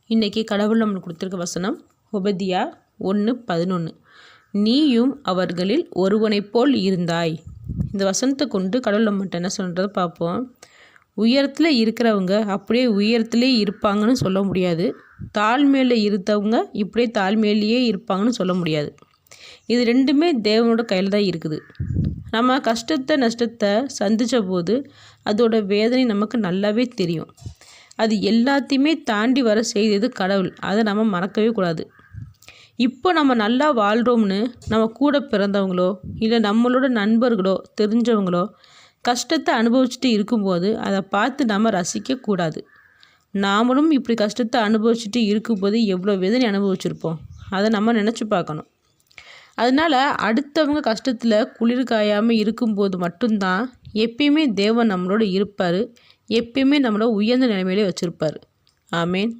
இன்றைக்கி கடவுள் நம்மளுக்கு கொடுத்துருக்க வசனம் உபதியா 1:11. நீயும் அவர்களில் ஒருவனைப் போல் இருந்தாய். இந்த வசனத்தை கொண்டு கடவுள் நம்மகிட்ட என்ன சொல்கிறத பார்ப்போம். உயரத்தில் இருக்கிறவங்க அப்படியே உயரத்திலே இருப்பாங்கன்னு சொல்ல முடியாது. தாழ்மையில் இருந்தவங்க இப்படியே தாழ்மையிலேயே இருப்பாங்கன்னு சொல்ல முடியாது. இது ரெண்டுமே தேவனோட கையில் தான் இருக்குது. நம்ம கஷ்டத்தை நஷ்டத்தை சந்தித்த போது அதோட வேதனை நமக்கு நல்லாவே தெரியும். அது எல்லாத்தையுமே தாண்டி வர செய்தது கடவுள். அதை நம்ம மறக்கவே கூடாது. இப்போ நம்ம நல்லா வாழ்கிறோம்னு நம்ம கூட பிறந்தவங்களோ இல்லை நம்மளோட நண்பர்களோ தெரிஞ்சவங்களோ கஷ்டத்தை அனுபவிச்சுட்டு இருக்கும்போது அதை பார்த்து நம்ம ரசிக்கக்கூடாது. நாமளும் இப்படி கஷ்டத்தை அனுபவிச்சுட்டு இருக்கும்போது எவ்வளோ வேதனை அனுபவிச்சிருப்போம் அதை நம்ம நினச்சி பார்க்கணும். அதனால் அடுத்தவங்க கஷ்டத்தில் குளிர் காயாமல் இருக்கும்போது மட்டும்தான் எப்பயுமே தேவன் நம்மளோட இருப்பார். எப்பயுமே நம்மளை உயர்ந்த நிலைமையிலே வச்சுருப்பார். ஆமேன்.